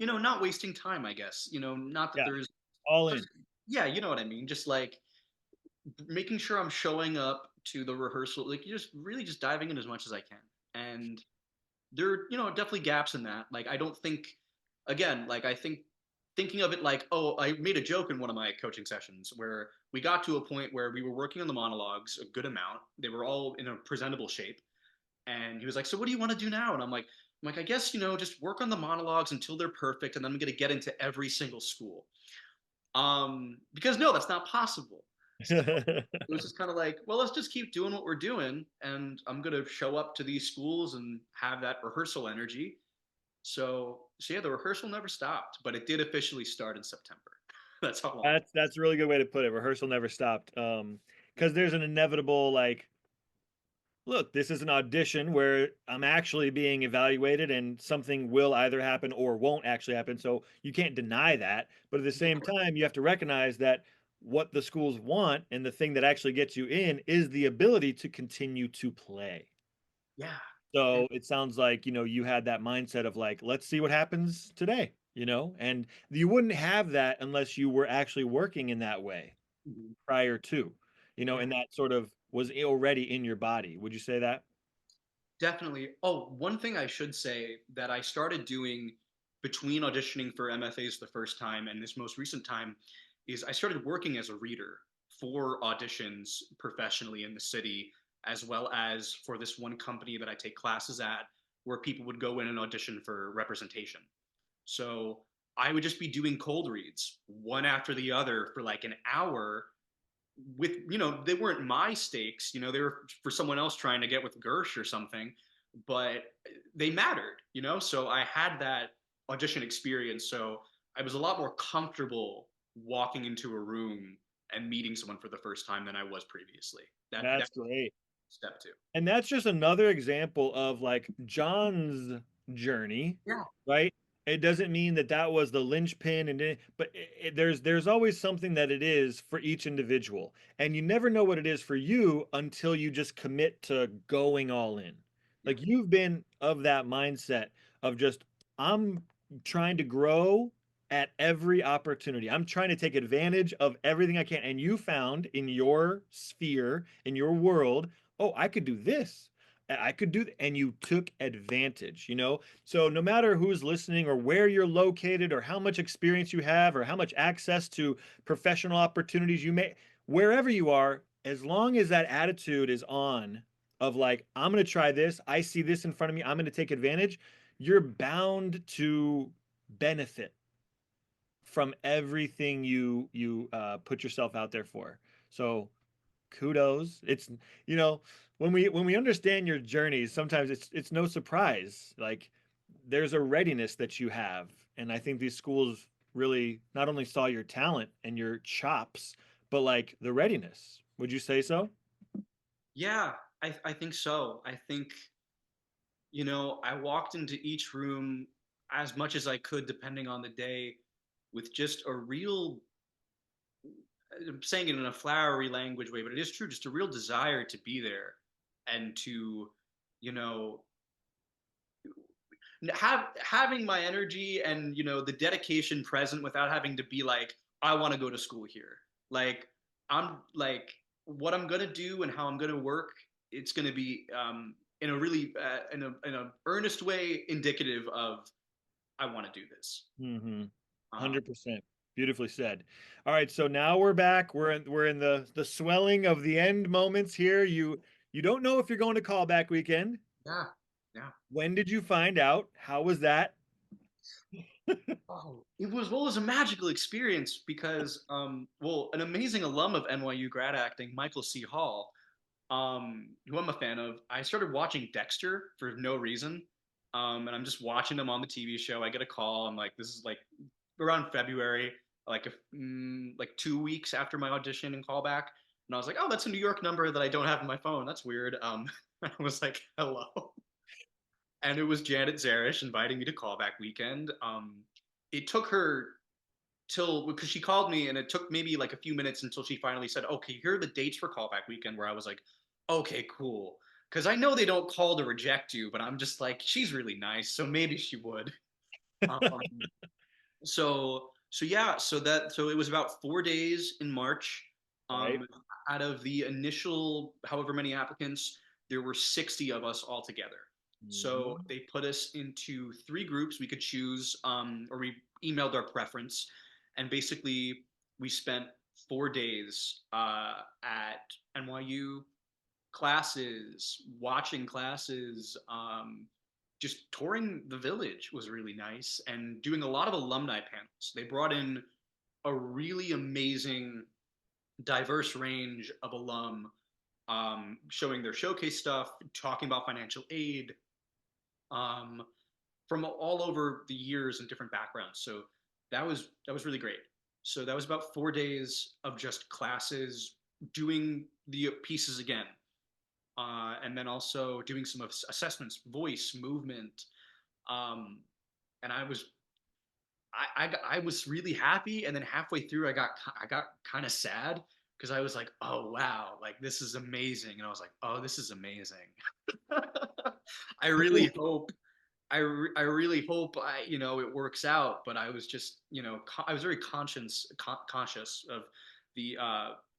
not wasting time, I guess. Not that Yeah, there's all just, in. yeah, you know what I mean. Just like making sure I'm showing up to the rehearsal, like just really just diving in as much as I can. And there are, definitely gaps in that. Like I don't think, again, like I think thinking of it like, oh, I made a joke in one of my coaching sessions where we got to a point where we were working on the monologues a good amount. They were all in a presentable shape. And he was like, "So what do you want to do now?" And I'm like, I guess, just work on the monologues until they're perfect, and then I'm gonna get into every single school. Because no, that's not possible. So it was just kind of like, well, let's just keep doing what we're doing, and I'm gonna show up to these schools and have that rehearsal energy. So yeah, the rehearsal never stopped, but it did officially start in September. That's how long. That's a really good way to put it. Rehearsal never stopped. Because there's an inevitable like, look, this is an audition where I'm actually being evaluated and something will either happen or won't actually happen. So you can't deny that. But at the Of same course. time, you have to recognize that what the schools want and the thing that actually gets you in is the ability to continue to play. Yeah. And So it sounds like, you had that mindset of like, let's see what happens today, and you wouldn't have that unless you were actually working in that way mhm, prior to, yeah. and that sort of was already in your body. Would you say that? Definitely. Oh, one thing I should say that I started doing between auditioning for MFAs the first time and this most recent time is I started working as a reader for auditions professionally in the city, as well as for this one company that I take classes at, where people would go in and audition for representation. So I would just be doing cold reads one after the other for like an hour with, they weren't my stakes, they were for someone else trying to get with Gersh or something, but they mattered, so I had that audition experience, so I was a lot more comfortable walking into a room and meeting someone for the first time than I was previously. That That's great. step two. And that's just another example of like John's journey, Yeah. right? It doesn't mean that that was the linchpin, but there's always something that it is for each individual, and you never know what it is for you until you just commit to going all in. Yeah. Like you've been of that mindset of just I'm trying to grow at every opportunity. I'm trying to take advantage of everything I can, and you found in your sphere, in your world, oh, I could do this. I could do, and you took advantage. So no matter who's listening or where you're located or how much experience you have or how much access to professional opportunities you may, wherever you are, as long as that attitude is on of like, I'm going to try this, I see this in front of me, I'm going to take advantage, you're bound to benefit from everything you put yourself out there for. So kudos. It's you know when we understand your journeys, sometimes it's no surprise. Like there's a readiness that you have, and I think these schools really not only saw your talent and your chops, but like the readiness. Would you say so? Yeah, I think so. I think, I walked into each room as much as I could, depending on the day, with just a real, I'm saying it in a flowery language way, but it is true, just a real desire to be there and to, you know, having my energy and, the dedication present without having to be like, I want to go to school here. Like, I'm like, what I'm gonna do and how I'm gonna work, it's gonna be in a really in a earnest way indicative of I want to do this. Mm-hmm. Um, 100%. Beautifully said. All right, so now we're back. We're in the swelling of the end moments here. You don't know if you're going to callback weekend. yeah, yeah. When did you find out? How was that? Oh, it was a magical experience because well, an amazing alum of NYU grad acting, Michael C. Hall, who I'm a fan of. I started watching Dexter for no reason, and I'm just watching him on the TV show. I get a call. I'm like, this is like around February, like like 2 weeks after my audition and callback. And I was like, oh, that's a New York number that I don't have in my phone. That's weird. I was like, hello. And it was Janet Zarish inviting me to Callback weekend. It took her till because she called me and it took maybe like a few minutes until she finally said, okay, here are the dates for Callback weekend, where I was like, okay, cool. Because I know they don't call to reject you, but I'm just like, she's really nice, so maybe she would. Um, so yeah, so it was about 4 days in March. Right. Um, Out of the initial however many applicants, there were 60 of us all together. So Mhm. they put us into three groups. We could choose, or we emailed our preference, and basically we spent 4 days at NYU classes, watching classes, just touring the village was really nice, and doing a lot of alumni panels. They brought in a really amazing, diverse range of alum, showing their showcase stuff, talking about financial aid, um, from all over the years and different backgrounds. So that was really great. So that was about 4 days of just classes, doing the pieces again, and then also doing some assessments, voice, movement, um, and I was really happy, and then halfway through, I got kind of sad because I was like, oh wow, like this is amazing, and I was like, oh, this is amazing. I really hope. I really hope it works out, but I was just I was very conscious of the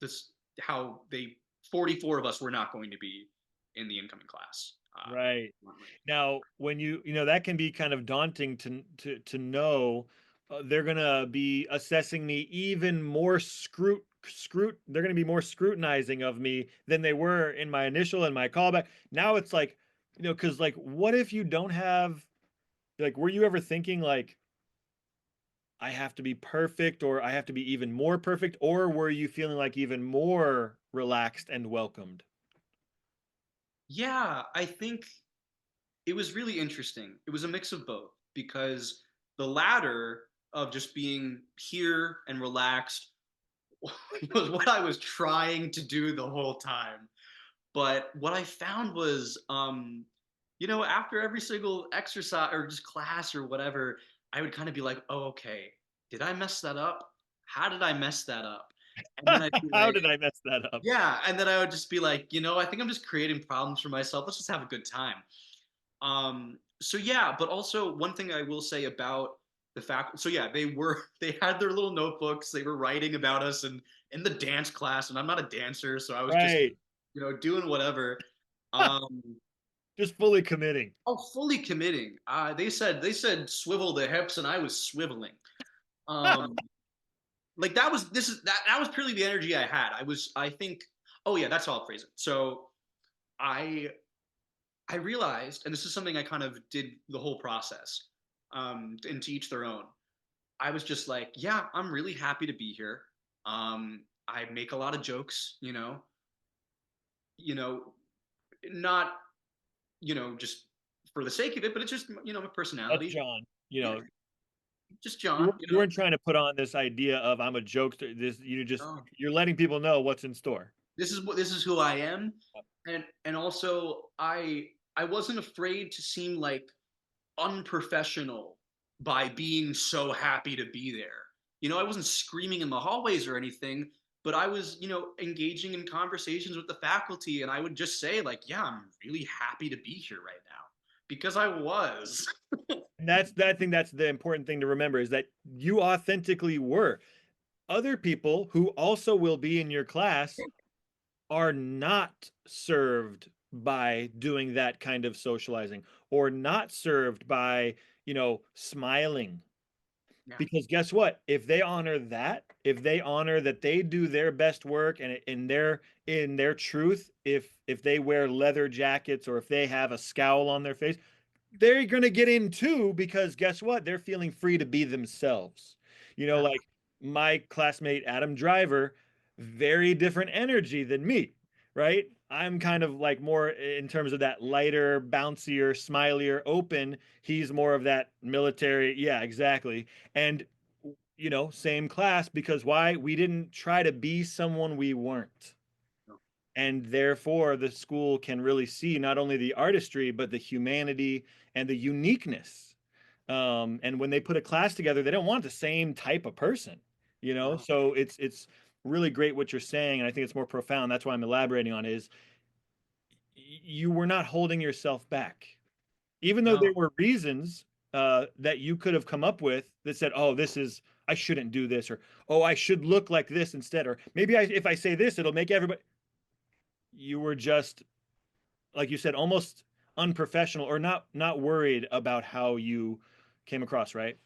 this how they 44 of us were not going to be in the incoming class. Right. Bluntly. Now, when that can be kind of daunting to know they're gonna be assessing me even more they're gonna be more scrutinizing of me than they were in my initial and my callback. Now it's like, because like, what if you don't have like, were you ever thinking like, I have to be perfect or I have to be even more perfect, or were you feeling like even more relaxed and welcomed? Yeah, I think it was really interesting. It was a mix of both, because the latter of just being here and relaxed was what I was trying to do the whole time. But what I found was, after every single exercise or just class or whatever, I would kind of be like, oh, okay, did I mess that up? How did I mess that up? And then I'd be How like, did I mess that up? yeah. And then I would just be like, I think I'm just creating problems for myself. Let's just have a good time. So yeah, but also one thing I will say about the fact, so yeah, they had their little notebooks, they were writing about us and in the dance class, and I'm not a dancer, so I was just, Right. doing whatever. Um, Just fully committing. oh, fully committing. They said swivel the hips, and I was swiveling. Um, like that was purely the energy I had. I think, oh yeah, that's how I'll phrase it. So I I realized, and this is something I kind of did the whole process, and to each their own. I was just like, yeah, I'm really happy to be here. I make a lot of jokes, you know, not, just for the sake of it, but it's just, my That's personality. John. Yeah, just You John, weren't you weren't trying to put on this idea of I'm a jokester. oh, You're letting people know what's in store. this is who I am, and also I wasn't afraid to seem like unprofessional by being so happy to be there. I wasn't screaming in the hallways or anything, but I was, engaging in conversations with the faculty, and I would just say, like, yeah, I'm really happy to be here right now, because I was. And I think that's the important thing to remember is that you authentically were. Other people who also will be in your class are not served by doing that kind of socializing or not served by, smiling. Yeah, Because guess what? If they honor that, if they honor that they do their best work and in their truth, if they wear leather jackets or if they have a scowl on their face, they're going to get in too because guess what? They're feeling free to be themselves. yeah, Like my classmate Adam Driver, very different energy than me, right? I'm kind of like more in terms of that lighter, bouncier, smilier, open. He's more of that military. Yeah, exactly. And, same class because why? We didn't try to be someone we weren't. and therefore the school can really see not only the artistry but the humanity and the uniqueness. And when they put a class together, they don't want the same type of person, you know. No. So it's really great what you're saying, and I think it's more profound. That's why I'm elaborating on is you were not holding yourself back, even though No. there were reasons that you could have come up with that said, "Oh, this is I shouldn't do this," or "Oh, I should look like this instead," or maybe if I say this, it'll make everybody. You were just like you said, almost unprofessional or not worried about how you came across, right?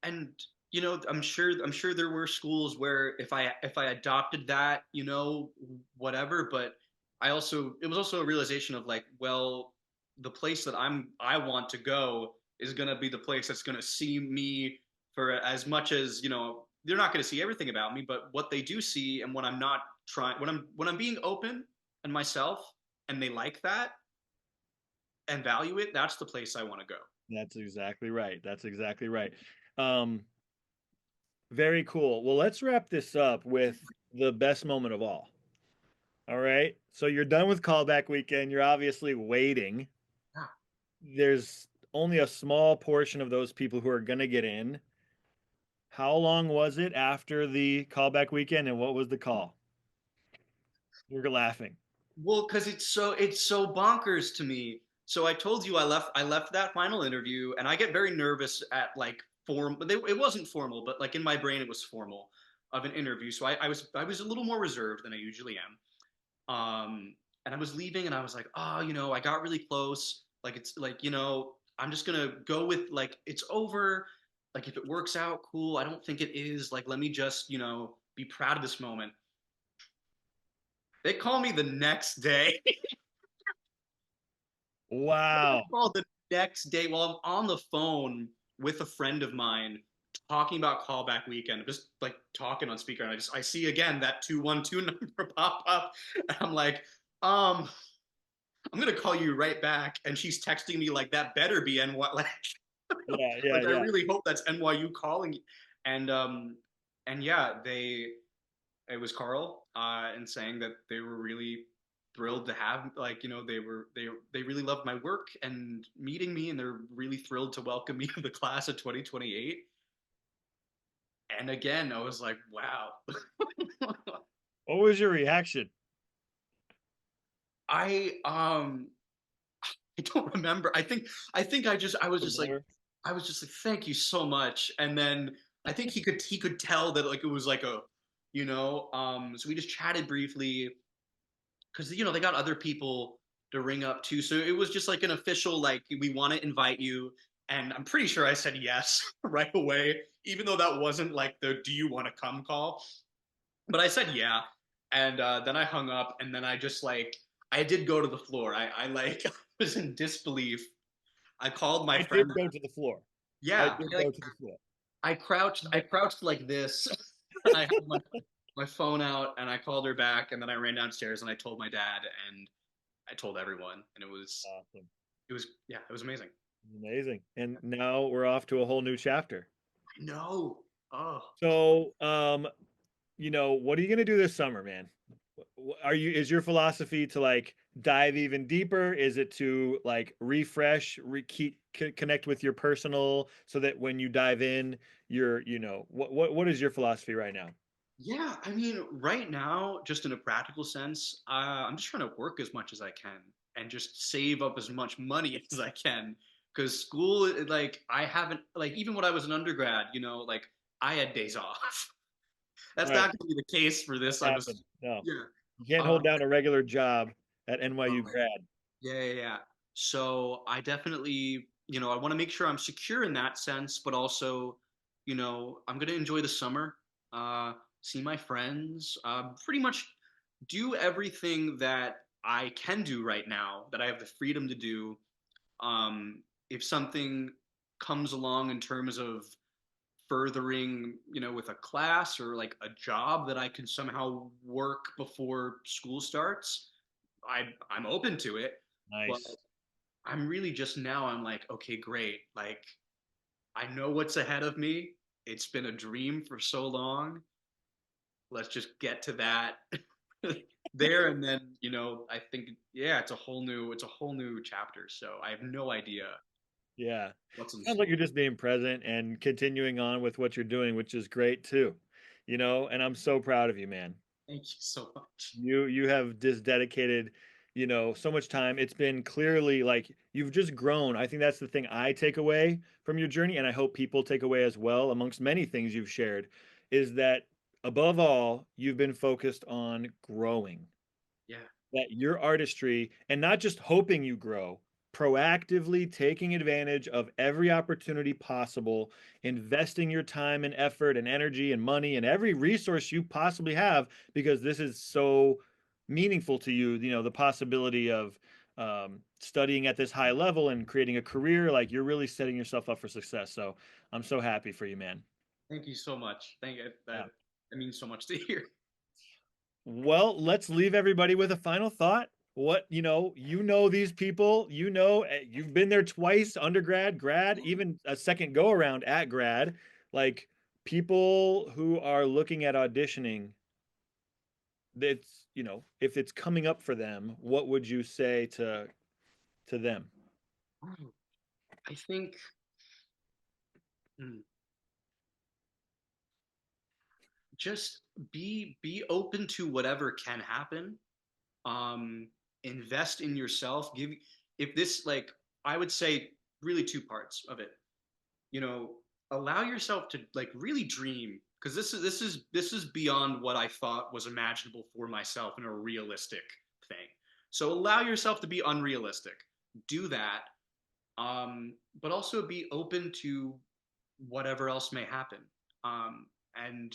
And I'm sure there were schools where if I adopted that, whatever, but it was also a realization of like, well, the place that I want to go is going to be the place that's going to see me for as much as, they're not going to see everything about me, but what they do see and when I'm not trying when I'm being open and myself and they like that and value it, that's the place I want to go. That's exactly right. That's exactly right. Um, very cool. Well, let's wrap this up with the best moment of all. All right. So you're done with callback weekend. You're obviously waiting. Yeah. There's only a small portion of those people who are going to get in. How long was it after the callback weekend and what was the call? You're laughing. Well, because it's so bonkers to me. So I told you I left that final interview, and I get very nervous at like form. But it wasn't formal, but like in my brain it was formal of an interview. So I was a little more reserved than I usually am. And I was leaving, and I was like, oh, I got really close. Like it's like I'm just gonna go with like it's over. Like if it works out, cool. I don't think it is. Like let me just be proud of this moment. They call me the next day. Wow. Called the next day while I'm on the phone with a friend of mine talking about callback weekend, just like talking on speaker, and I see again that 212 number pop up, and I'm like, I'm gonna call you right back, and she's texting me like that better be NY Yeah, yeah, like I yeah. really hope that's NYU calling, and yeah, it was Carl and saying that they were really thrilled to have like they really loved my work and meeting me and they're really thrilled to welcome me to the class of 2028. And again I was like, wow. What was your reaction? I I don't remember. I think Remember? I was just like, thank you so much. And then I think he could tell that like it was like a so we just chatted briefly because they got other people to ring up too. So it was just like an official like we want to invite you, and I'm pretty sure I said yes right away, even though that wasn't like the "Do you want to come?" call. But I said yeah, and then I hung up, and then I just like I did go to the floor. I like was in disbelief. I called my I friend. did go to the floor. I Yeah, did go to the floor. I crouched like this. I had my phone out, and I called her back, and then I ran downstairs and I told my dad, and I told everyone, and it was Awesome. it was yeah, it was amazing. Amazing. And now we're off to a whole new chapter. I know. Oh, So, what are you gonna do this summer, man? Is your philosophy to like dive even deeper? Is it to like refresh, keep connect with your personal so that when you dive in, what is your philosophy right now? yeah. I mean, right now, just in a practical sense, I'm just trying to work as much as I can and just save up as much money as I can. Because school, like, I haven't, like, even when I was an undergrad, like, I had days off. That's Right. not going to be the case for this. I'm Happen. just, No. yeah. You can't Uh, hold down a regular job at oh, NYU grad. yeah, yeah, yeah. So I definitely, I want to make sure I'm secure in that sense, but also, I'm gonna enjoy the summer, see my friends, pretty much do everything that I can do right now, that I have the freedom to do. If something comes along in terms of furthering, with a class or like a job that I can somehow work before school starts, I'm open to it. But Nice. I'm really just now, I'm like, okay, great. Like, I know what's ahead of me. It's been a dream for so long. Let's just get to that. there, and then I think, yeah, it's a whole new chapter. So I have no idea Yeah. what's in Sounds like store. you're just being present and continuing on with what you're doing, which is great too. And I'm so proud of you, man. Thank you so much. You have just dedicated, so much time. It's been clearly like you've just grown. I think that's the thing I take away from your journey, and I hope people take away as well, amongst many things you've shared, is that above all, you've been focused on growing. Yeah. That your artistry, and not just hoping you grow, proactively taking advantage of every opportunity possible, investing your time and effort and energy and money and every resource you possibly have, because this is so meaningful to you, the possibility of studying at this high level and creating a career. Like you're really setting yourself up for success. So I'm so happy for you, man. Thank you so much. Thank you. Yeah. That means so much to hear. Well, let's leave everybody with a final thought. What, these people, you've been there twice, undergrad, grad, even a second go around at grad. Like people who are looking at auditioning, if it's coming up for them, what would you say to them? I think, hmm, just be open to whatever can happen. um Invest in yourself. Give If this, like, I would say really two parts of it. you know Allow yourself to, like, really dream, because this is beyond what I thought was imaginable for myself in a realistic thing. So allow yourself to be unrealistic. Do that. But also be open to whatever else may happen. And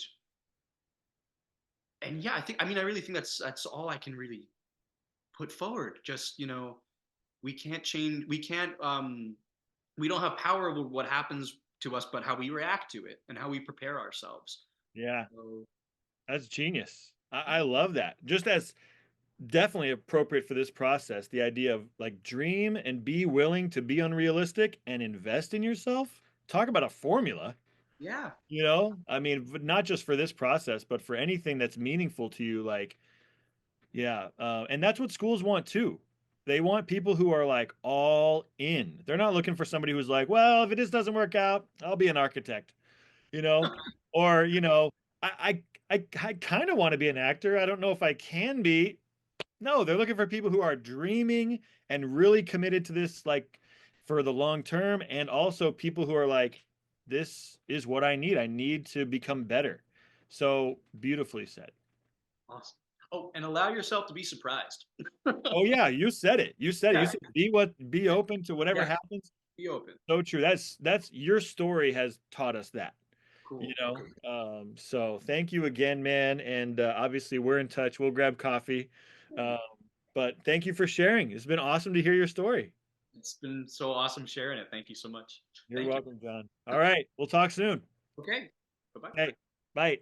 yeah, I really think that's all I can really put forward. Just, we can't change, we don't have power over what happens to us, but how we react to it and how we prepare ourselves. Yeah, So, that's genius. I love that. Just as definitely appropriate for this process, the idea of like dream and be willing to be unrealistic and invest in yourself. Talk about a formula. yeah, I mean, not just for this process, but for anything that's meaningful to you. Like, yeah. And that's what schools want too. They want people who are like all in. They're not looking for somebody who's like, well, if it just doesn't work out, I'll be an architect, you know, or, I kind of want to be an actor. I don't know if I can be. No, they're looking for people who are dreaming and really committed to this, like for the long term, and also people who are like, this is what I need. I need to become better. So beautifully said. awesome. Oh, and allow yourself to be surprised. Oh yeah, you said it. You said it. You Yeah, said be open to whatever yeah, happens. be open. So true. That's your story has taught us that. Cool. So thank you again, man. And obviously we're in touch. We'll grab coffee. Um, but thank you for sharing. It's been awesome to hear your story. It's been so awesome sharing it. Thank you so much. You're Thank you. welcome, John. All right. We'll talk soon. Okay. Bye bye. Hey, bye.